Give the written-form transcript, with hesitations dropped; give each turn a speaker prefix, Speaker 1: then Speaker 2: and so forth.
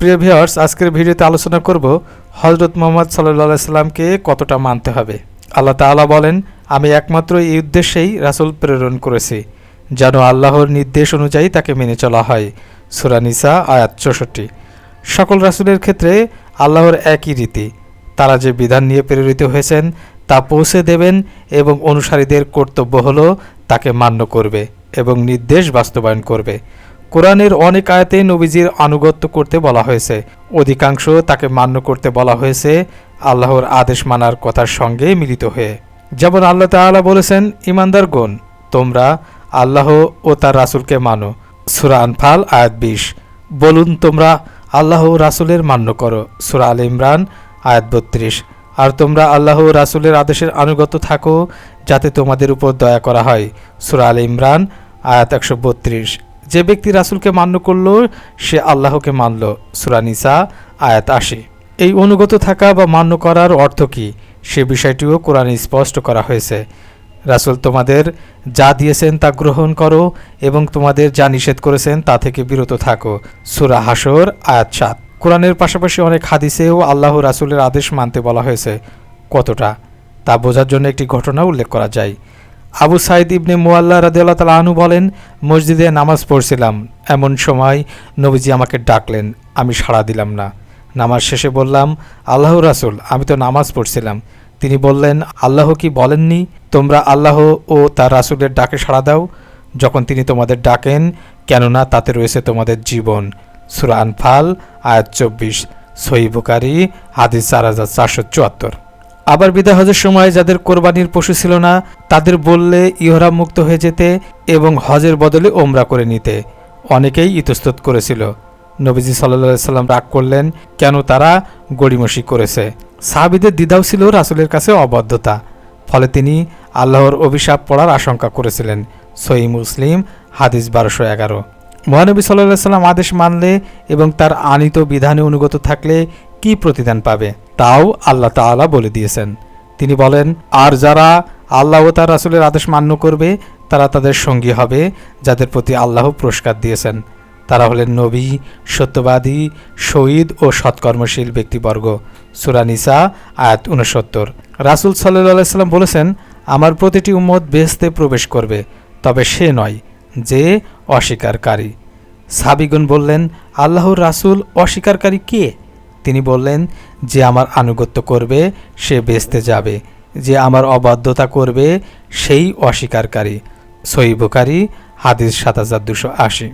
Speaker 1: প্রিয় ভিউয়ার্স, আজকের ভিডিওতে আলোচনা করব হযরত মুহাম্মদ সাল্লাল্লাহু আলাইহি সাল্লামকে কতটা মানতে হবে। আল্লাহ তাআলা বলেন, আমি একমাত্র এই উদ্দেশ্যেই রাসূল প্রেরণ করেছি যেন আল্লাহর নির্দেশ অনুযায়ী তাকে মেনে চলা হয়। সূরা নিসা আয়াত 64। সকল রাসূলের ক্ষেত্রে আল্লাহর একই রীতি, তারা যে বিধান নিয়ে প্রেরিত হয়েছেন তা পৌঁছে দেবেন এবং অনুসারীদের কর্তব্য হলো তাকে মান্য করবে এবং নির্দেশ বাস্তবায়ন করবে। কোরআনের অনেক আয়াতে নবীজির আনুগত্য করতে বলা হয়েছে, অধিকাংশ তাকে মান্য করতে বলা হয়েছে আল্লাহর আদেশ মানার কথার সঙ্গে মিলিত হয়ে। যেমন আল্লাহ তাআলা বলেছেন, ঈমানদারগণ, তোমরা আল্লাহ ও তার রাসূলকে মানো। সূরা আনফাল আয়াত 20। বলুন, তোমরা আল্লাহ রাসূলের মান্য করো। সূরা আলে ইমরান আয়াত 32। আর তোমরা আল্লাহ রাসূলের আদেশের আনুগত্য থাকো যাতে তোমাদের উপর দয়া করা হয়। সূরা আলে ইমরান আয়াত 132। যে ব্যক্তি রাসূলকে মান্য করল সে আল্লাহকে মানল। সূরা নিসা আয়াত 80। এই অনুগত থাকা বা মান্য করার অর্থ কী সে বিষয়টিও কোরআনে স্পষ্ট করা হয়েছে। রাসূল তোমাদের যা দিয়েছেন তা গ্রহণ করো এবং তোমাদের যা নিষেধ করেছেন তা থেকে বিরত থাকো। সূরা হাশর আয়াত 7। কোরআনের পাশাপাশি অনেক হাদিসেও আল্লাহ রাসূলের আদেশ মানতে বলা হয়েছে। কতটা তা বোঝার জন্য একটি ঘটনা উল্লেখ করা যায়। আবু সাঈদ ইবনে মুআল্লা রাদিয়াল্লাহু তাআলা আনহু বলেন, মসজিদে নামাজ পড়ছিলাম, এমন সময় নবীজি আমাকে ডাকলেন, আমি সাড়া দিলাম না। নামাজ শেষে বললাম, আল্লাহ রাসূল, আমি তো নামাজ পড়ছিলাম। তিনি বললেন, আল্লাহ কি বলেননি তোমরা আল্লাহ ও তার রাসূলের ডাকে সাড়া দাও যখন তিনি তোমাদের ডাকেন, কেননা তাতে রয়েছে তোমাদের জীবন। সূরা আনফাল আয়াত 24। সহিহ বুখারী হাদিস 4474। আবার বিদায় হজের সময় যাদের কোরবানির পশু ছিল না তাদের বললে ইহরাম মুক্ত হয়ে যেতে এবং হজের বদলে ওমরা করে নিতে। অনেকেই ইতস্তত করেছিল। নবীজি সাল্লাল্লাহু আলাইহি সাল্লাম রাগ করলেন, কেন তারা গড়িমসি করেছে। সাহাবীদের দ্বিধাও ছিল রাসূলের কাছে অবাধ্যতা, ফলে তিনি আল্লাহর অভিশাপ পড়ার আশঙ্কা করেছিলেন। সহিহ মুসলিম হাদিস 1211। মহানবী সাল্লাল্লাহু আলাইহি সাল্লাম আদেশ মানলে এবং তার আনীত বিধানে অনুগত থাকলে কি প্রতিদান পাবে তাও আল্লাহ তাআলা বলে দিয়েছেন। তিনি বলেন, আর যারা আল্লাহ ও তার রাসূলের আদেশ মান্য করবে তারা তাদের সঙ্গী হবে যাদের প্রতি আল্লাহ পুরস্কার দিয়েছেন। তারা হলেন নবী, সত্যবাদী, শহীদ ও সৎকর্মশীল ব্যক্তিবর্গ। সূরা নিসা আয়াত 69। রাসূল সাল্লাল্লাহু আলাইহি সাল্লাম বলেছেন, আমার প্রতিটি উম্মত বেহেশতে প্রবেশ করবে, তবে সে নয় যে অস্বীকারী। সাহাবীগণ বললেন, আল্লাহর রাসূল অস্বীকারী কে? তিনি বললেন, যে আমার আনুগত্য করবে সে বেহেশতে যাবে, যে আমার অবাধ্যতা করবে সেই অস্বীকারী। সহিহ বুখারী হাদিস 7280।